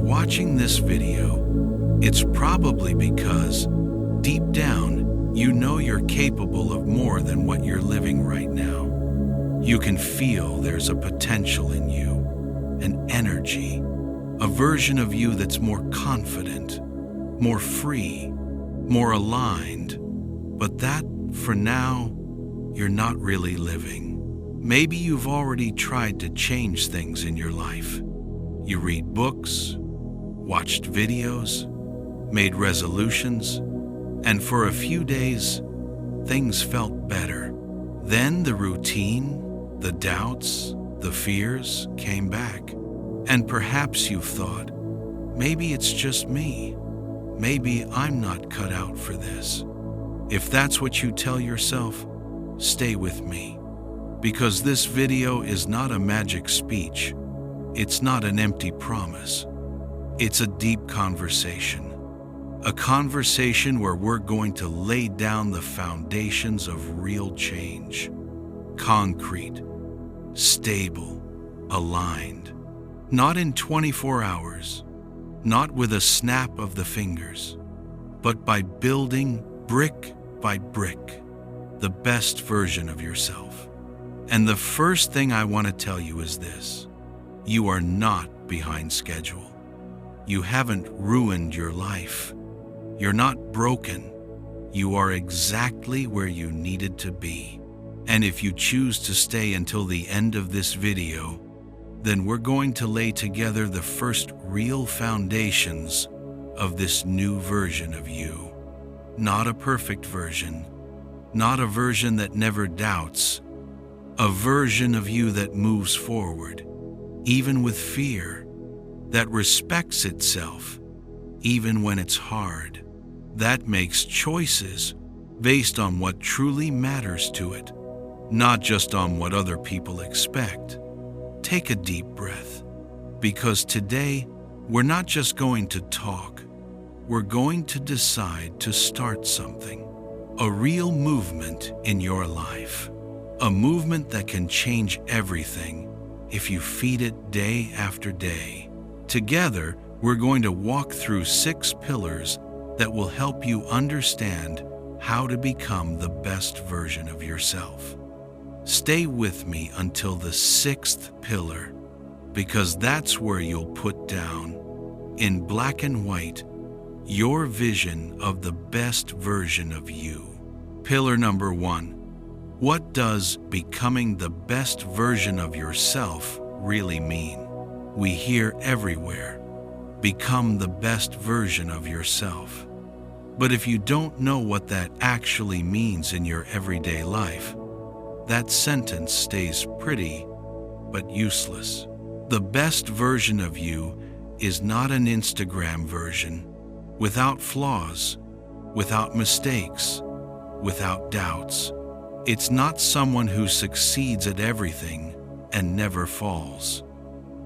watching this video, it's probably because, deep down, you know you're capable of more than what you're living right now. You can feel there's a potential in you, an energy, a version of you that's more confident, more free, more aligned, but that, for now, you're not really living. Maybe you've already tried to change things in your life. You read books, watched videos, made resolutions, and for a few days, things felt better. Then the routine, the doubts, the fears came back. And perhaps you've thought, maybe it's just me. Maybe I'm not cut out for this. If that's what you tell yourself, stay with me. Because this video is not a magic speech. It's not an empty promise. It's a deep conversation. A conversation where we're going to lay down the foundations of real change. Concrete, stable, aligned. Not in 24 hours, not with a snap of the fingers, but by building brick by brick the best version of yourself. And the first thing I want to tell you is this: you are not behind schedule. You haven't ruined your life. You're not broken. You are exactly where you needed to be. And if you choose to stay until the end of this video, then we're going to lay together the first real foundations of this new version of you. Not a perfect version, not a version that never doubts, a version of you that moves forward, even with fear, that respects itself, even when it's hard, that makes choices based on what truly matters to it, not just on what other people expect. Take a deep breath, because today we're not just going to talk, we're going to decide to start something, a real movement in your life. A movement that can change everything if you feed it day after day. Together, we're going to walk through 6 pillars that will help you understand how to become the best version of yourself. Stay with me until the 6th pillar, because that's where you'll put down, in black and white, your vision of the best version of you. Pillar number 1. What does becoming the best version of yourself really mean? We hear everywhere, become the best version of yourself. But if you don't know what that actually means in your everyday life, that sentence stays pretty, but useless. The best version of you is not an Instagram version, without flaws, without mistakes, without doubts. It's not someone who succeeds at everything and never falls.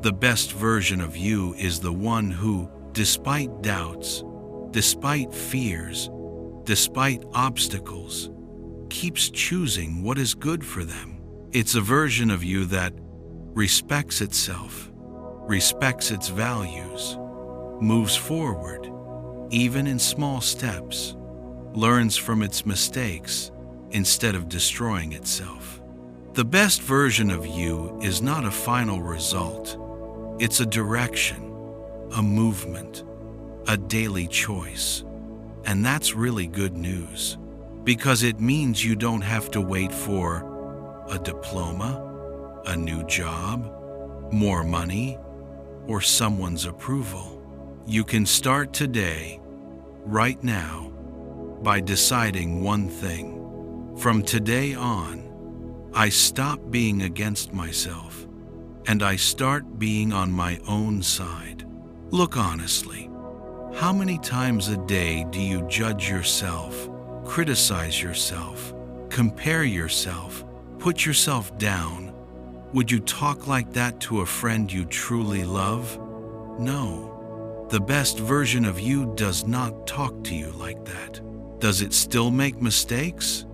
The best version of you is the one who, despite doubts, despite fears, despite obstacles, keeps choosing what is good for them. It's a version of you that respects itself, respects its values, moves forward, even in small steps, learns from its mistakes, instead of destroying itself. The best version of you is not a final result. It's a direction, a movement, a daily choice. And that's really good news, because it means you don't have to wait for a diploma, a new job, more money, or someone's approval. You can start today, right now, by deciding one thing. From today on, I stop being against myself, and I start being on my own side. Look honestly, how many times a day do you judge yourself, criticize yourself, compare yourself, put yourself down? Would you talk like that to a friend you truly love? No. The best version of you does not talk to you like that. Does it still make mistakes?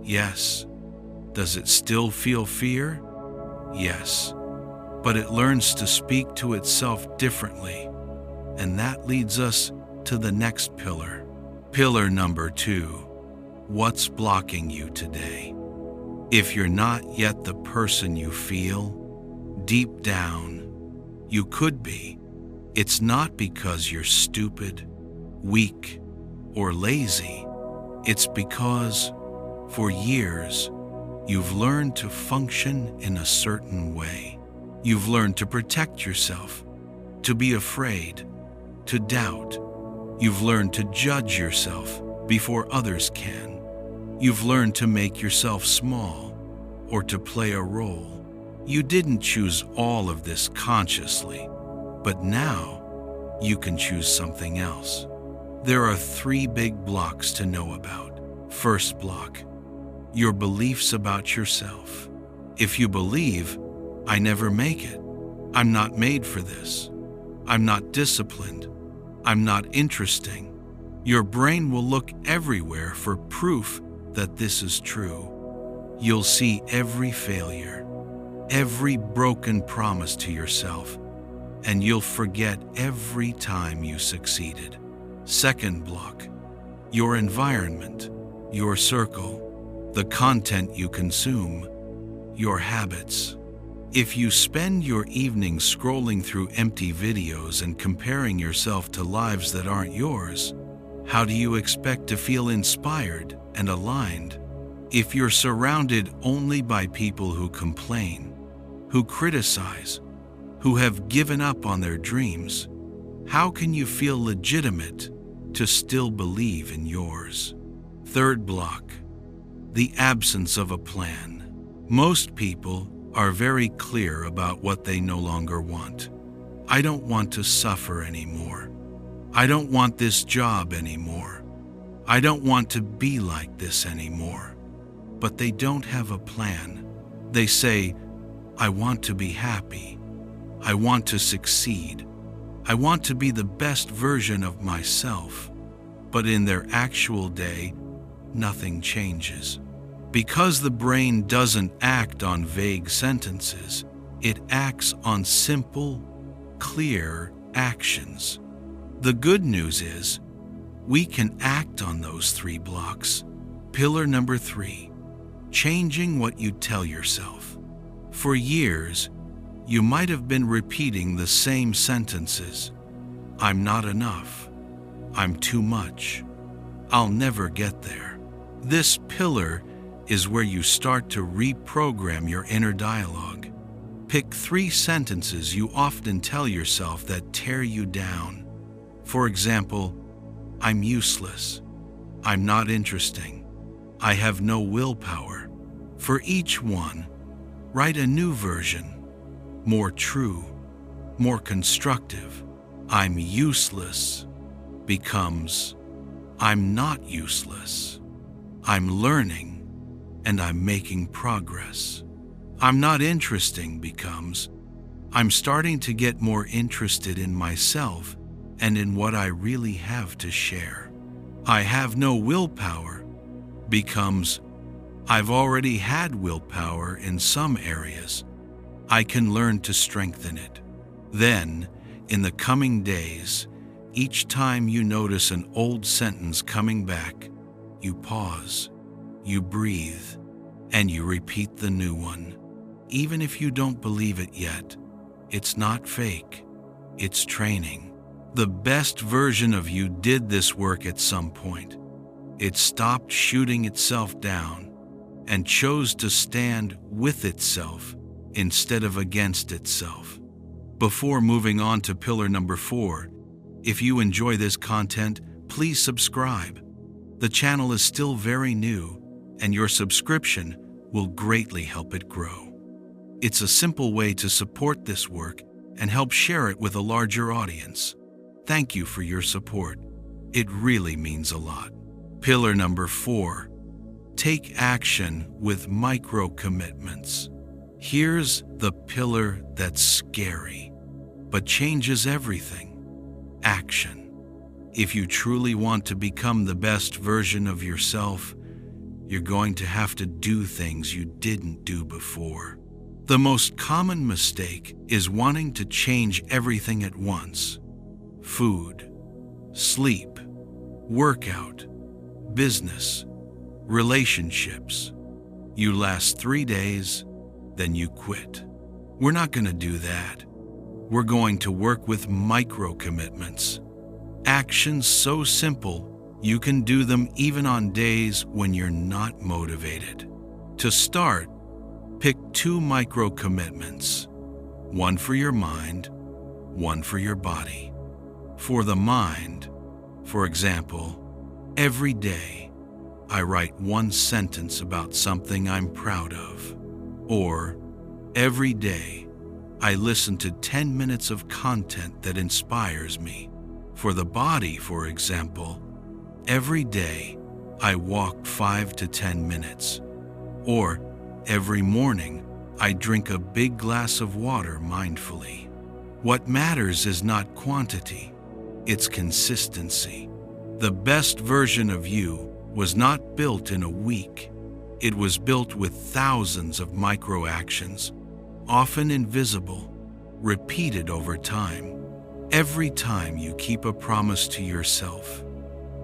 Yes. Does it still feel fear? Yes. But it learns to speak to itself differently, And that leads us to the next pillar. Pillar number 2. What's blocking you today? If you're not yet the person you feel, deep down, you could be. It's not because you're stupid, weak, or lazy. It's because, for years, you've learned to function in a certain way. You've learned to protect yourself, to be afraid, to doubt. You've learned to judge yourself before others can. You've learned to make yourself small or to play a role. You didn't choose all of this consciously, but now you can choose something else. There are 3 big blocks to know about. First block, your beliefs about yourself. If you believe, I never make it, I'm not made for this, I'm not disciplined, I'm not interesting, your brain will look everywhere for proof that this is true. You'll see every failure, every broken promise to yourself, and you'll forget every time you succeeded. Second block, your environment, your circle, the content you consume, your habits. If you spend your evenings scrolling through empty videos and comparing yourself to lives that aren't yours, how do you expect to feel inspired and aligned? If you're surrounded only by people who complain, who criticize, who have given up on their dreams, how can you feel legitimate to still believe in yours? Third block, the absence of a plan. Most people are very clear about what they no longer want. I don't want to suffer anymore. I don't want this job anymore. I don't want to be like this anymore. But they don't have a plan. They say, I want to be happy. I want to succeed. I want to be the best version of myself. But in their actual day, nothing changes. Because the brain doesn't act on vague sentences, it acts on simple, clear actions. The good news is, we can act on those 3 blocks. Pillar number 3, changing what you tell yourself. For years, you might have been repeating the same sentences. I'm not enough. I'm too much. I'll never get there. This pillar is where you start to reprogram your inner dialogue. Pick 3 sentences you often tell yourself that tear you down. For example, I'm useless. I'm not interesting. I have no willpower. For each one, write a new version, more true, more constructive. I'm useless becomes I'm not useless. I'm learning and I'm making progress. I'm not interesting becomes I'm starting to get more interested in myself and in what I really have to share. I have no willpower becomes I've already had willpower in some areas. I can learn to strengthen it. Then, in the coming days, each time you notice an old sentence coming back, you pause, you breathe, and you repeat the new one. Even if you don't believe it yet, it's not fake, it's training. The best version of you did this work at some point. It stopped shooting itself down and chose to stand with itself instead of against itself. Before moving on to pillar number 4, if you enjoy this content, please subscribe. The channel is still very new, and your subscription will greatly help it grow. It's a simple way to support this work and help share it with a larger audience. Thank you for your support. It really means a lot. Pillar number 4, take action with micro commitments. Here's the pillar that's scary, but changes everything. Action. If you truly want to become the best version of yourself, you're going to have to do things you didn't do before. The most common mistake is wanting to change everything at once. food, sleep, workout, business, relationships. You last 3 days, then you quit. We're not going to do that. We're going to work with micro commitments. Actions so simple you can do them even on days when you're not motivated. To start, pick 2 micro commitments. One for your mind, one for your body. For the mind, for example, every day I write 1 sentence about something I'm proud of. Or every day I listen to 10 minutes of content that inspires me. For the body, for example, every day I walk 5 to 10 minutes. Or every morning I drink a big glass of water mindfully. What matters is not quantity, it's consistency. The best version of you was not built in a week. It was built with thousands of micro actions, often invisible, repeated over time. Every time you keep a promise to yourself,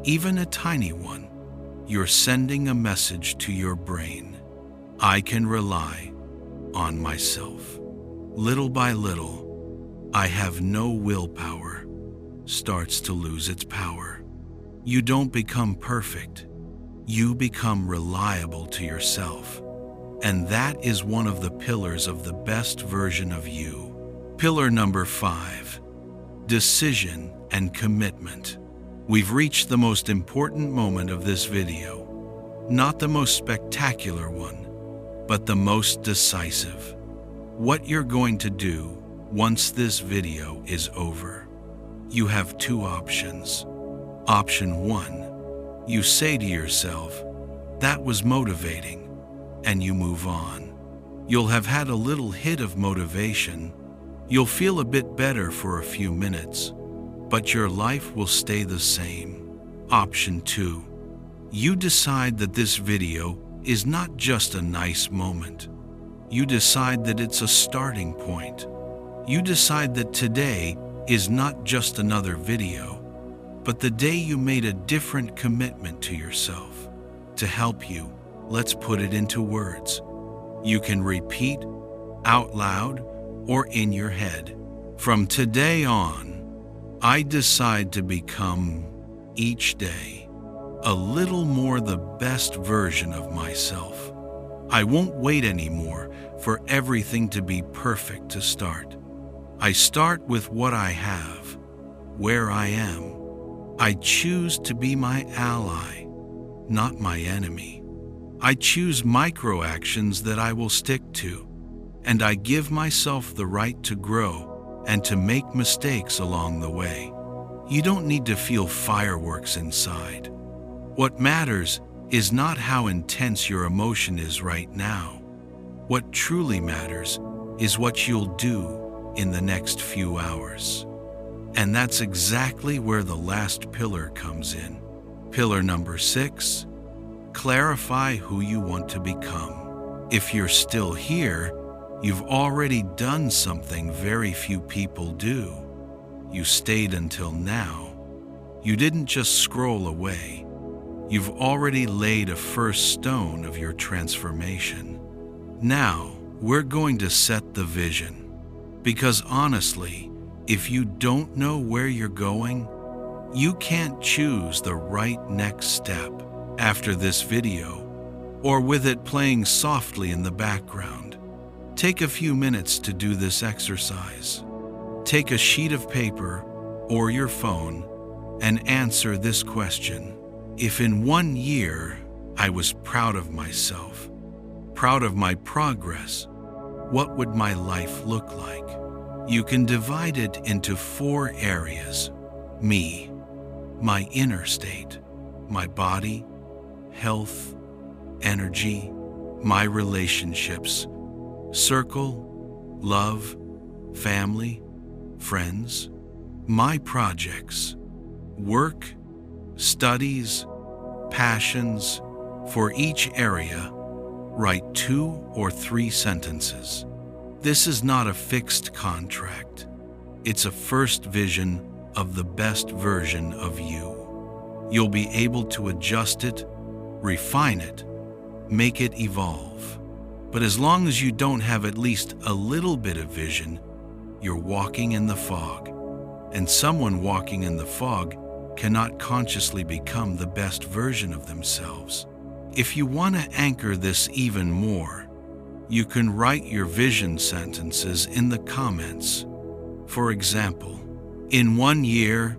even a tiny one, you're sending a message to your brain. I can rely on myself. Little by little, I have no willpower starts to lose its power. You don't become perfect. You become reliable to yourself. And that is one of the pillars of the best version of you. Pillar number 5, decision and commitment. We've reached the most important moment of this video. Not the most spectacular one, but the most decisive. What you're going to do once this video is over. You have 2 options. Option 1, you say to yourself, that was motivating, and you move on. You'll have had a little hit of motivation. You'll feel a bit better for a few minutes, but your life will stay the same. Option 2, you decide that this video is not just a nice moment. You decide that it's a starting point. You decide that today is not just another video, but the day you made a different commitment to yourself. To help you, let's put it into words. You can repeat out loud or in your head. From today on, I decide to become, each day, a little more the best version of myself. I won't wait anymore for everything to be perfect to start. I start with what I have, where I am. I choose to be my ally, not my enemy. I choose micro actions that I will stick to, and I give myself the right to grow and to make mistakes along the way. You don't need to feel fireworks inside. What matters is not how intense your emotion is right now. What truly matters is what you'll do in the next few hours. And that's exactly where the last pillar comes in. Pillar number 6, clarify who you want to become. If you're still here, you've already done something very few people do. You stayed until now. You didn't just scroll away. You've already laid a first stone of your transformation. Now, we're going to set the vision. Because honestly, if you don't know where you're going, you can't choose the right next step after this video, or with it playing softly in the background. Take a few minutes to do this exercise. Take a sheet of paper or your phone and answer this question. If in 1 year I was proud of myself, proud of my progress, what would my life look like? You can divide it into 4 areas. Me, my inner state, my body, health, energy, my relationships, circle, love, family, friends, my projects, work, studies, passions. For each area, write 2 or 3 sentences. This is not a fixed contract. It's a first vision of the best version of you. You'll be able to adjust it, refine it, make it evolve. But as long as you don't have at least a little bit of vision, you're walking in the fog. And someone walking in the fog cannot consciously become the best version of themselves. If you want to anchor this even more, you can write your vision sentences in the comments. For example, in 1 year,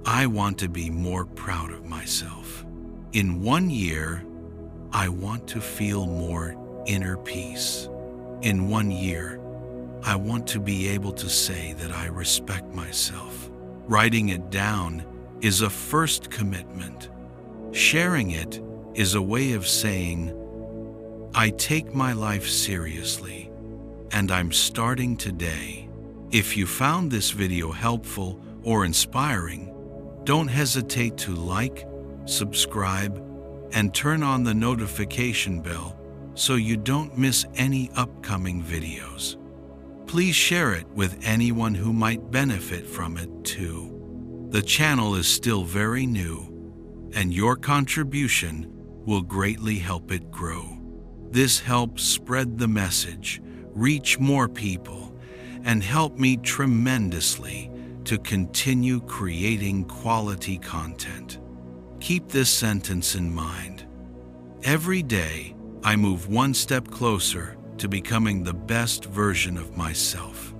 I want to be more proud of myself. In 1 year, I want to feel more inner peace. In 1 year, I want to be able to say that I respect myself. Writing it down is a first commitment. Sharing it is a way of saying, I take my life seriously, and I'm starting today. If you found this video helpful or inspiring, don't hesitate to like, subscribe, and turn on the notification bell so you don't miss any upcoming videos. Please share it with anyone who might benefit from it too. The channel is still very new, and your contribution will greatly help it grow. This helps spread the message, reach more people, and help me tremendously to continue creating quality content. Keep this sentence in mind. Every day, I move one step closer to becoming the best version of myself.